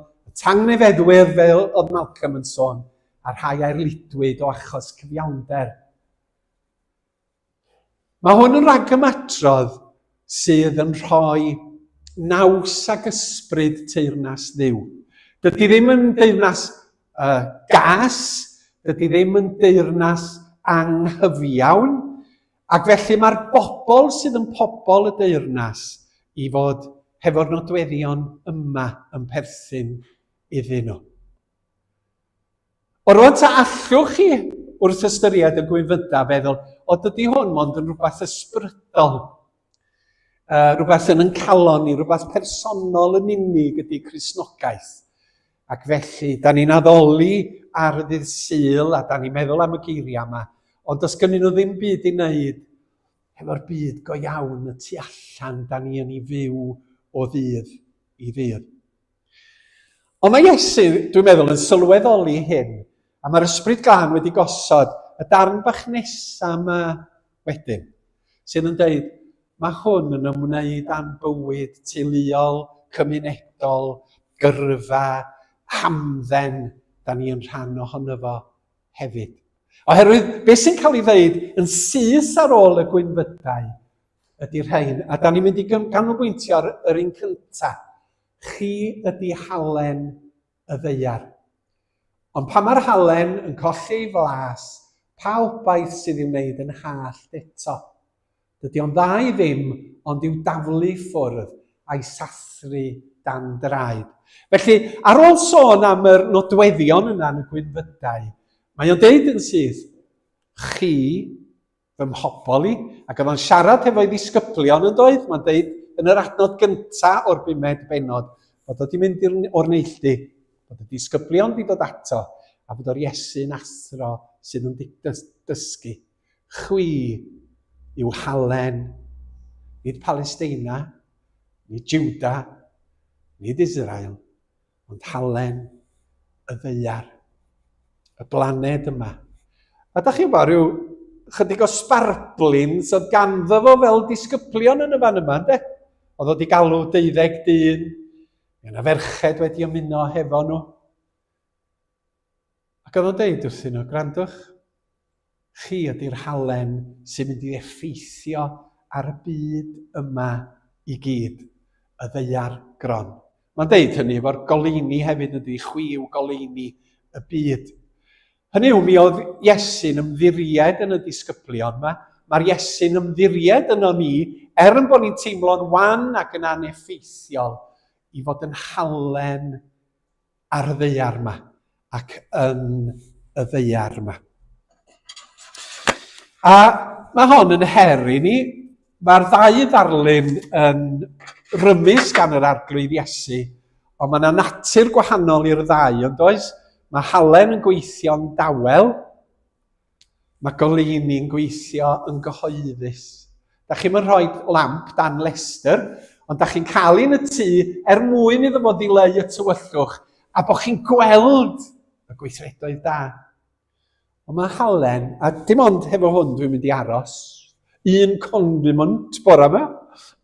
tangnefeddwyr fel oedd Malcolm yn sôn, a rhai airlidwyd o achos cyfiawnder. Mae hwn yn ragymadrodd sydd yn rhoi naws ag ysbryd teyrnas Dduw. Dydy ddim yn deyrnas gas, dydy ddim yn deyrnas anghyfiawn, ac felly mae'r bobl sydd yn pobl y deyrnas i fod hefo'r nodweddion yma yn perthyn iddyn nhw. O rwan ta allwch chi wrth ystyried y gwynfyda feddwl, o dydy hwn mond yn rhywbeth ysbrydol, rhywbeth yn ein calon ni, rhywbeth personol yn unig ydy Cristnogaeth. Ac felly, da ni'n addoli ar y ddydd Sul, a da ni'n meddwl am y geiriau yma, ond does gynnu nhw ddim byd i wneud efo'r byd go iawn y tu allan da ni yn ei fyw o ddydd i ddydd. Ond mae Iesu, dwi'n meddwl, yn sylweddoli hyn, a mae'r Ysbryd Glân wedi gosod y darn bach nesaf yma wedyn, sydd yn dweud, mae hwn yn ymwneud â'n bywyd teuluol, cymunedol, gyrfa, hamdden, da ni yn rhan ohono fo hefyd. Oherwydd, beth sy'n cael ei ddeud yn syth ar ôl y gwynfydau ydy'r rhain, a da ni'n mynd i ganolbwyntio ar yr un cyntaf. Chi ydy halen y ddeiar. Ond pan mae'r halen yn colli ei flas, pa wbaith sydd i'w wneud yn hallt eto? Dydy o'n dda i ddim, ond i'w daflu ffwrdd a'i sathru dan draed. Felly, ar ôl sôn am yr nodweddion yna yn y gwynfydau, mae o'n deud yn syth, chi, fy mhobol i, ac oedd o'n siarad hefo'i ddisgyblion yn doedd, mae'n deud yn yr adnod gyntaf o'r 5 bennod, bod o wedi mynd o'r neilltu, bod y disgyblion wedi dod ato, a bod o'r Iesu'n athro sydd yn dysgu. Chwi yw halen, nid Palestina, nid Juda, nid Israel, ond halen y ddeiar, y blaned yma. A da chi'n gwybod, rhyw chydig o sparblins oedd ganddo fo fel disgyblion yn y fan yma, de? Oedd o wedi galw 12 dyn, mae yna ferched wedi ymuno hefo nhw. Ac oedd o'n deud wrthyn nhw, grandwch, chi ydy'r halen sy'n mynd i effeithio ar y byd yma i gyd, y ddeiar gron. Mae'n deud hynny efo'r goleuni hefyd ydy, chwi yw goleuni y byd. Hynny yw, mi oedd Iesu'n ymddiried yn y disgyblion yma. Mae'r Iesu'n ymddiried yno ni, yn bod ni'n teimlo'n wan ac yn aneffeithiol, i fod yn halen ar y ddeiar yma ac yn y ddeiar yma. A mae hon yn her i ni. Mae'r ddau ddarlun yn rymus gan yr arglwydd Iesu, ond mae yna natur gwahanol i'r ddau, ond oes? Mae halen yn gweithio'n dawel, mae goleuni'n gweithio yn gyhoeddus. Da chi'n mynd rhoi lamp dan lester, ond da chi'n cael un y tŷ mwyn iddo fo ddileu y tywyllwch, a bod chi'n gweld y gweithredoedd da. Ond mae halen, a dim ond hefo hwn dwi'n mynd i aros, un condiment bore yma,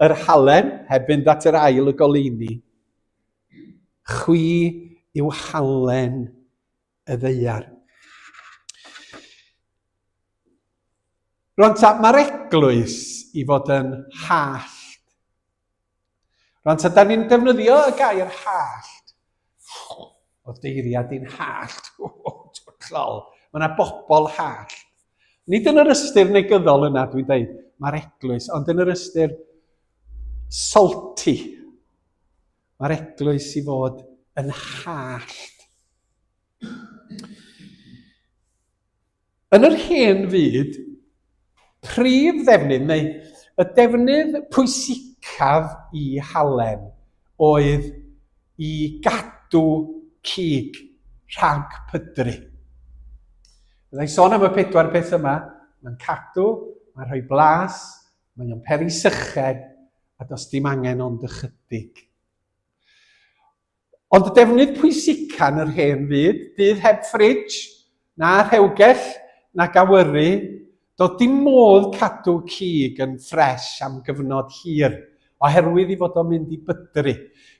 yr halen, heb fynd at yr ail y goleuni. Chwi yw halen y ddeiar. Rwan ta, mae'r eglwys i fod yn hallt. Rwan ta, da ni'n defnyddio y gair hallt. Oedd deiriad i'n hallt. Mae yna bobl hallt. Nid yn yr ystyr negyddol yna dwi'n dweud, mae'r eglwys, ond yn yr ystyr salty. Mae'r eglwys i fod yn hallt. Yn yr hen fyd, prif ddefnydd, neu y defnydd pwysicaf i halen oedd i gadw cig rhag pydru. Byddai'n sôn am y 4 peth yma, mae'n cadw, mae'n rhoi blas, mae'n peri syched, a does dim angen ond ychydig. Ond y defnydd pwysica yn yr hen fyd, bydd heb ffridge, na rhewgell, na gawyru, doedd dim modd cadw cig yn ffres am gyfnod hir, oherwydd i fod o'n mynd i bydru.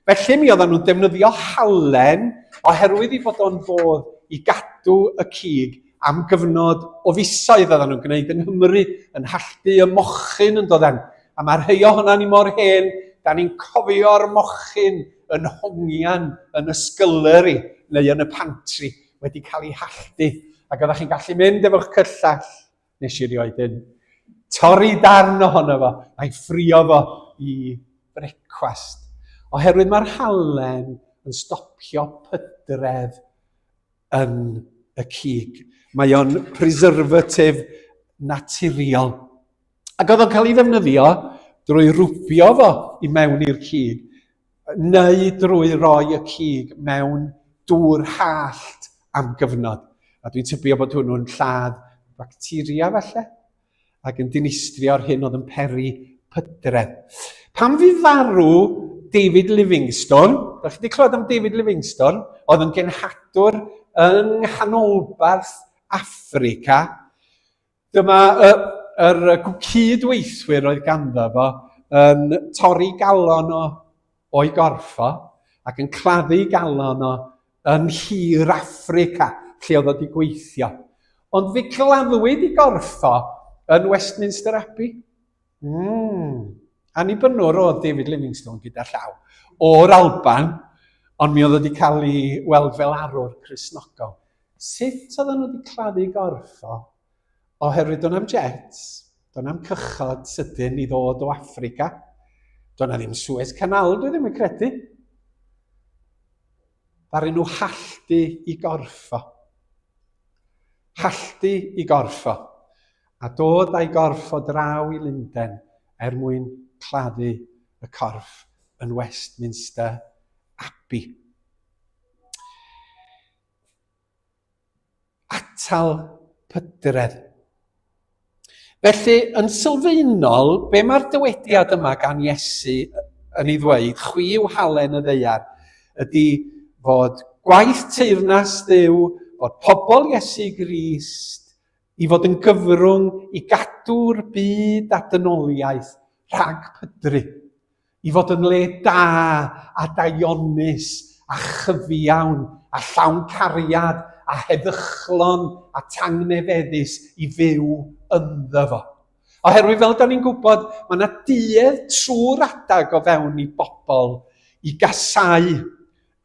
Felly mi oedden nhw'n defnyddio halen, oherwydd i fod o'n fodd i gadw y cig am gyfnod o fisoedd oedden nhw'n gwneud yng Nghymru, yn halltu y mochyn yn dodden. A mae'r rhai ohona ni mor hen, da ni'n cofio'r mochyn yn hongian yn y sgylleri neu yn y pantri wedi cael ei halltu. Ac oeddech chi'n gallu mynd efo'ch cyllall, nes i rioed yn torri darn ohono fo, a'i ffrio fo i brecwast. Oherwydd mae'r halen yn stopio pydredd yn y cig. Mae o'n preservative naturiol. Ac oedd o'n cael ei ddefnyddio drwy rwbio fo i mewn i'r cig, neu drwy roi y cig mewn dŵr hallt am gyfnod. A dwi'n tybio bod hwnnw'n lladd bacteria falle, ac yn dinistrio'r hyn oedd yn peri pydredd. Pam fi farw David Livingstone, da chi wedi clywed am David Livingstone, oedd yn genhadwr yng nghanolbarth Affrica. Dyma yr cydweithwyr oedd ganddo fo yn torri galon o'i gorffo ac yn claddu galon yn hir Affrica, lle oedd wedi gweithio. Ond fe gladdwyd i gorffo yn Westminster Abbey. Annibynnwr oedd David Livingstone gyda llaw o'r Alban, ond mi oedd wedi cael ei weld fel arwr Cristnogol. Sut oedden nhw wedi claddu gorffo? Oherwydd do'n am jets, do'n am cychod sydyn i ddod o Affrica. Do'n am ddim Suez Canal, dwi ddim yn credu. Ddaru nhw halltu i gorffo. Halltu i gorffo. A dod a'i gorffo draw i Lundain mwyn claddu y corff yn Westminster Abbey. Atal pydredd. Felly, yn sylfaenol, be mae'r dywediad yma gan Iesu yn ei ddweud, chwi yw halen y ddeiar, ydy fod gwaith teyrnas Dduw, fod pobl Iesu Grist, i fod yn gyfrwng i gadw'r byd a dynoliaeth rhag pydru, i fod yn le da a daionus a chyfiawn a llawn cariad a heddychlon a tangnefeddus i fyw ynddo fo. Oherwydd fel da ni'n gwybod, mae yna duedd trwy'r adag o fewn i bobl i gasau,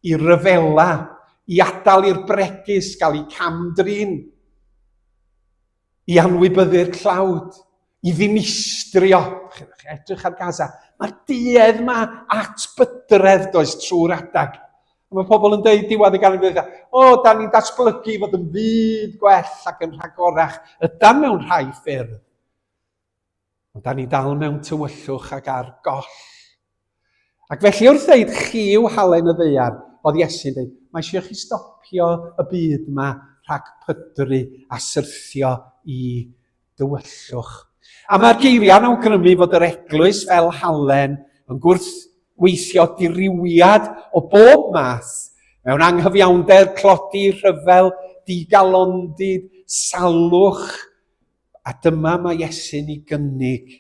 i ryfela, i adael i'r bregus gael ei camdrin, i anwybyddu'r clawd, i ddinistrio. Edrych ar Gaza. Mae'r duedd yma at bydredd does trwy'r adag. Mae pobl yn dweud diwedd y ganrif, da ni'n datblygu fod yn byd gwell ac yn rhagorach. Ydan mewn rhai ffyrdd. Ond da ni dal mewn tywyllwch ac ar goll. Ac felly wrth ddeud chi yw halen y ddeiar, oedd Iesu'n dweud, mae eisiau chi stopio y byd yma rhag pydru a syrthio i dywyllwch. A mae'r geiriau'n awgrymu fod yr eglwys fel halen yn gwrthweithio diriwiad o bob math mewn anghyfiawnder, clodi, rhyfel, digalondid, salwch. A dyma mae Iesu'n ei gynnig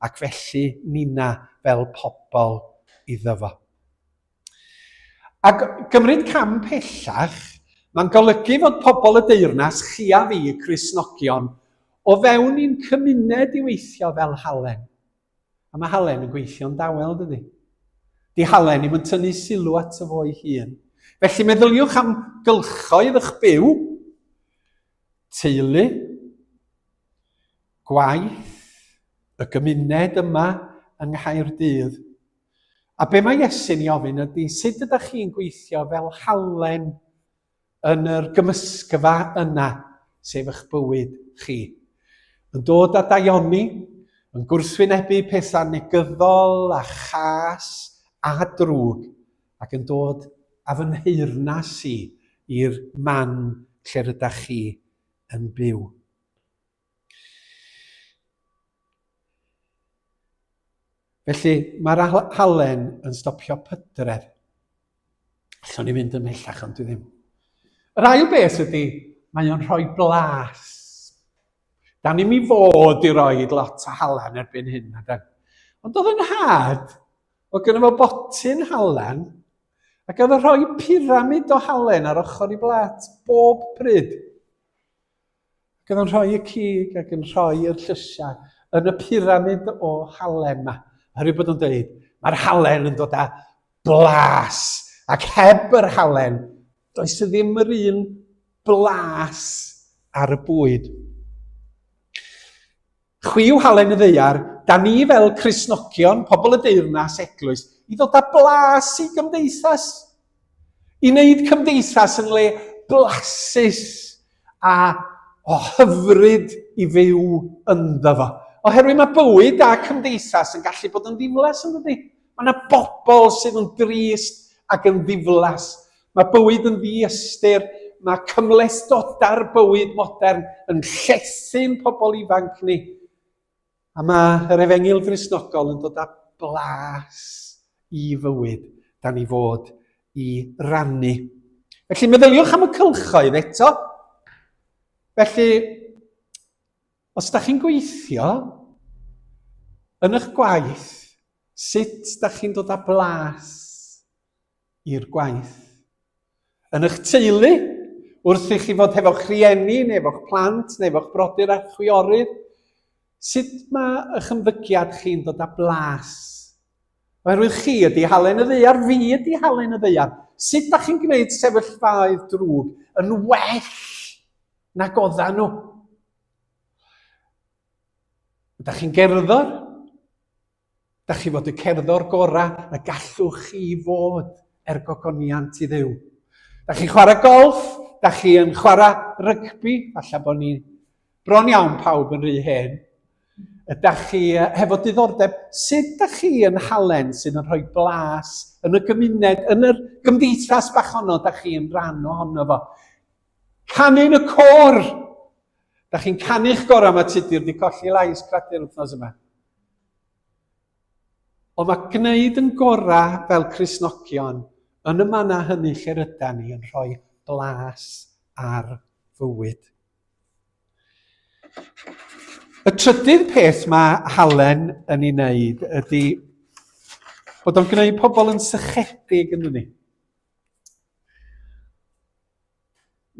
ac felly nina fel pobl iddo fo. Ac gymryd cam pellach, mae'n golygu fod pobl y deyrnas, chi a fi, Cristnogion, o fewn i'n cymuned i weithio fel halen. A mae halen yn gweithio'n dawel, dydy. Di halen i'm yn tynnu sylw at y fo'i hun. Felly meddyliwch am gylchoedd eich byw, teulu, gwaith, y gymuned yma yng Nghaerdydd. A be mae Iesu'n ei ofyn ydy, sut ydych chi'n gweithio fel halen yn yr gymysgfa yna, sef eich bywyd chi? Yn dod â daioni, yn gwrthwynebu pethau negyddol a chas a drwg, ac yn dod â fy nheyrnas i i'r man lle rydych chi yn byw. Felly, mae'r halen yn stopio pydredd. Allwn ni fynd ymhellach, ond dwi ddim. Yr ail beth ydy, mae o'n rhoi blas. Da ni'n mi fod i roi lot o halen erbyn hyn. Ond oedd yn had, oedd gynnu fo botyn halen, ac oedd yn rhoi pyramid o halen ar ochr i blat bob pryd. Ac oedd yn rhoi y cig ac yn rhoi y llysiau yn y pyramid o halen yma. Oherwydd bod yn dweud, mae'r halen yn dod â blas, ac heb yr halen, does ddim yr un blas ar y bwyd. Chwi yw halen y ddeiar, da ni fel Cristnogion, pobl y deyrnas eglwys, i ddod â blas i gymdeithas. I wneud cymdeithas yn le blasus a hyfryd i fyw ynddo fo. Oherwydd mae bywyd a cymdeithas yn gallu bod yn ddiflas, yn dydi? Mae yna bobl sydd yn drist ac yn ddiflas. Mae bywyd yn ddiystyr, mae cymhlestoda'r bywyd modern yn llesu'n pobl ifanc ni. A mae yr efengil Gristnogol yn dod â blas i fywyd, da ni fod i rannu. Felly meddyliwch am y cylchoedd eto. Felly, os da chi'n gweithio yn eich gwaith, sut da chi'n dod â blas i'r gwaith? Yn eich teulu, wrth i chi fod hefo'ch rhieni, neu efo'ch plant, neu efo'ch brodyr a chwiorydd, sut mae eich ymddygiad chi'n dod â blas? Oherwydd chi ydi halen y ddaear, fi ydi halen y ddaear. Sut da chi'n gwneud sefyllfaoedd drwg yn well na goddan nhw? Da chi'n gerddor? Da chi fod y cerddor gorau y gallwch chi fod gogoniant i Dduw. Da chi'n chwarae golf, da chi'n chwarae rygbi, falle bod ni bron iawn pawb yn rhy hen. Da chi hefo diddordeb, sut da chi yn halen sy'n rhoi blas yn y gymuned, yn yr gymdeithas bach honno, da chi'n rhan ohono fo. Canu'n y côr. Da chi'n canu'ch gorau, mae Tudur wedi colli lais cradur wythnos yma. Ond mae gwneud yn gorau fel Cristnogion yn y manna hynny lle rydan ni yn rhoi blas ar fywyd. Y trydydd peth mae halen yn ei wneud ydy bod o'n gwneud pobl yn sychedig yn ni.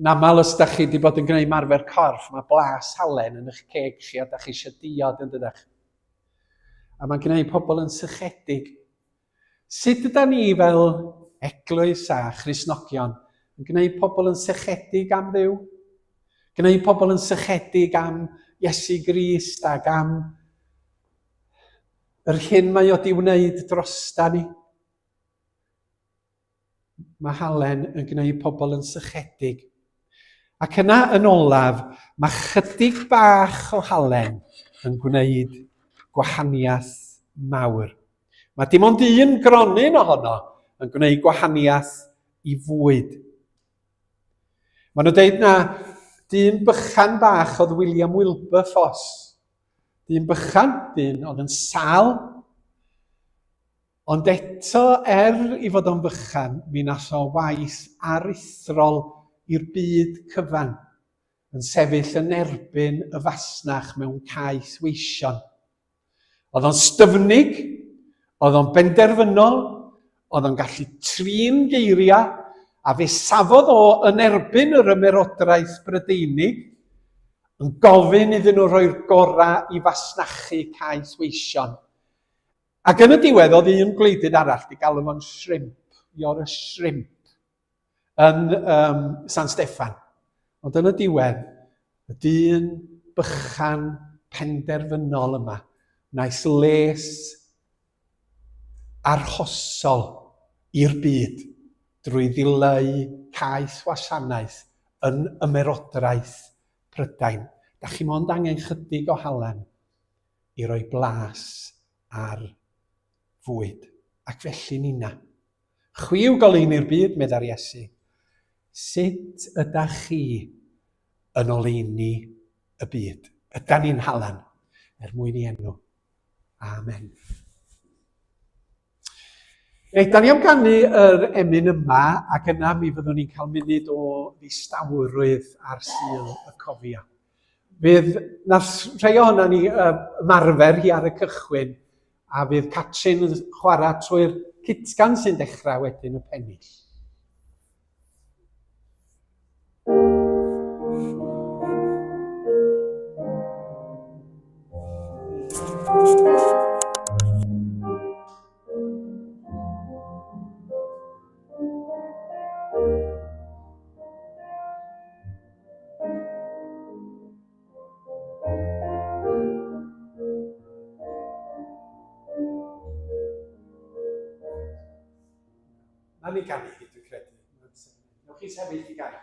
Namal os da chi wedi bod yn gwneud marfer corff, mae blas halen yn eich ceg chi a da chi eisiau diod yn dydych. A mae'n gwneud pobl yn sychedig. Sut ydyn ni fel eglwys a Christnogion yn gwneud pobl yn sychedig am Dduw? Gwneud pobl yn sychedig am Iesu Grist ac am yr hyn mae o di wneud drosta ni. Mae halen yn gwneud pobl yn sychedig. Ac yna yn olaf, mae chydig bach o halen yn gwneud gwahaniaeth mawr. Mae dim ond un gronyn ohono yn gwneud gwahaniaeth i fwyd. Maen nhw'n deud na dyn bychan bach oedd William Wilberforce. Dyn bychan, dyn oedd yn sal. Ond eto i fod o'n bychan, mi nath o waith aruthrol i'r byd cyfan yn sefyll yn erbyn y fasnach mewn caeth weision. Oedd o'n styfnig, oedd o'n benderfynol, oedd o'n gallu trin geiriau, a fe safodd o yn erbyn yr ymerodraeth Brydeinig, yn gofyn iddyn nhw rhoi'r gorau i fasnachu caeth weision. Ac yn y diwedd, oedd un gwleidydd arall di galw fo'n shrimp, Ior y shrimp, yn San Steffan. Ond yn y diwedd, y dyn bychan penderfynol yma, wnaeth les arhosol i'r byd drwy ddileu caeth wasanaeth yn ymerodraeth Prydain. Da chi mond angen chydig o halen i roi blas ar fwyd. Ac felly nina. Chwiw goleini'r byd, meddai'r Iesu. Sut ydych chi yn oleini y byd? Ydan ni'n halen mwyn i enw. Amen. Reit, da ni am ganu yr emyn yma, ac yna mi fyddwn ni'n cael munud o ddistawrwydd ar Sul y Cofia. Nath rhai ohono ni ymarfer hi ar y cychwyn, a fydd Catrin yn chwarae trwy'r citgan sy'n dechrau wedyn y pennill. Na ni ganu hi, dwi'n credu. Newch chi sefyll i ganu.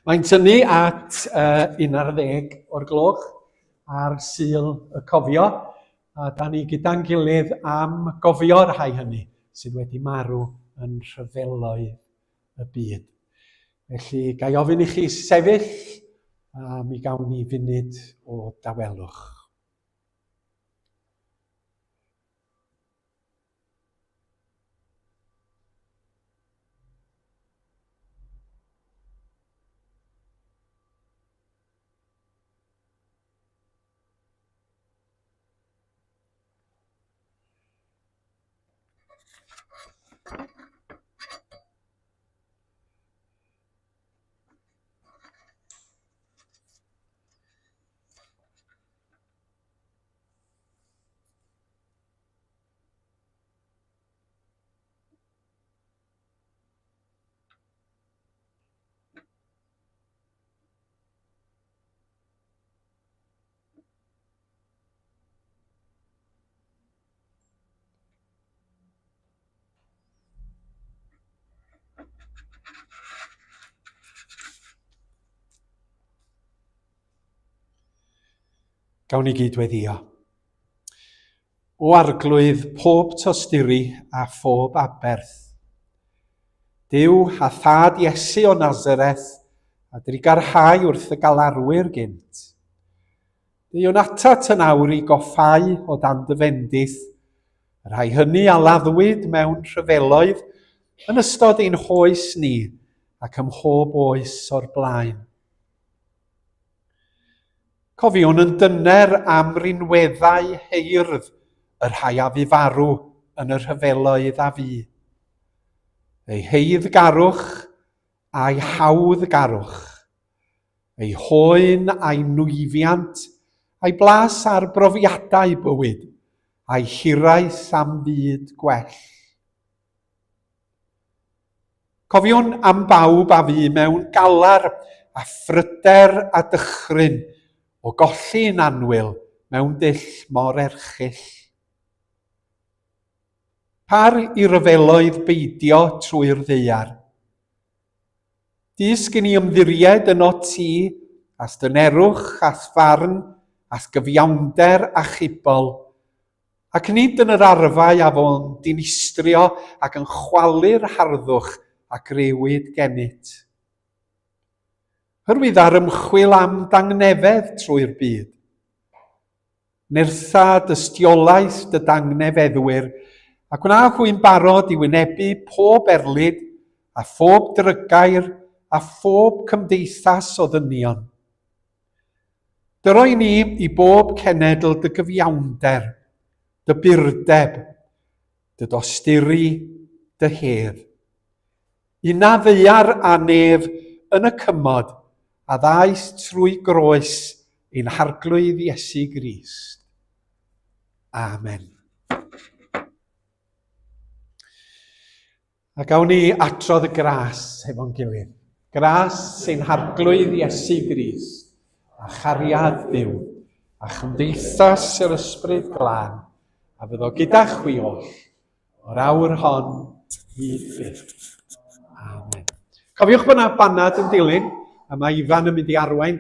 Mae'n tynnu at 11 o'r gloch ar Sul y Cofio, a da ni gyda'n gilydd am gofio'r rhai hynny sydd wedi marw yn rhyfeloedd y byd. Felly, gai ofyn i chi sefyll, a mi gawn ni funud o dawelwch. Gawn ni gydweddio. O arglwydd pob tosturi a phob aberth, Duw a thad Iesu o Nazareth a drigarhau wrth y galarwyr gynt. Deuwn atat yn awr i goffau o dan dy fendith, yr rhai hynny a laddwyd mewn rhyfeloedd yn ystod ein hoes ni ac ym mhob oes o'r blaen. Cofiwn yn dyner am rinweddau heirdd yr rhai a fu farw yn y rhyfeloedd a fu. Ei heidd garwch a'i hawdd garwch, ei hoen a'i nwyddiant, a'i blas ar brofiadau bywyd, a'i hiraeth am fyd gwell. Cofiwn am bawb a fu mewn galar a phryder a dychryn o golli'n anwyl mewn dull mor erchyll. Par i ryfeloedd beidio trwy'r ddaear. Dis gen i ymddiried yn o ti, as dynerwch, as farn, as gyfiawnder a chybol, ac nid yn yr arfau a fo'n dinistrio ac yn chwalu'r harddwch a grewyd gennyt. Hyrwydd ar ymchwil am dangnefedd trwy'r byd. Nertha dystiolaeth dy dangnefeddwyr, ac wna hwy'n barod i wynebu pob erlyd a phob drygair a phob cymdeithas o ddynion. Dyroi ni i bob cenedl dy gyfiawnder, dy burdeb, dy dosturi, dy hedd. Una ddeiar a nef yn y cymod a ddaeth trwy groes ein harglwydd Iesu Grist. Amen. A gawn ni atrodd y gras efo'n gilydd. Gras sy'n harglwydd Iesu Grist, a chariad Dduw, a chymdeithas yr ysbryd glân, a fyddo gyda chwi oll, o'r awr hon hyd byth. Amen. Cofiwch bod yna banad yn dilyn, a mae Ifan yn mynd i arwain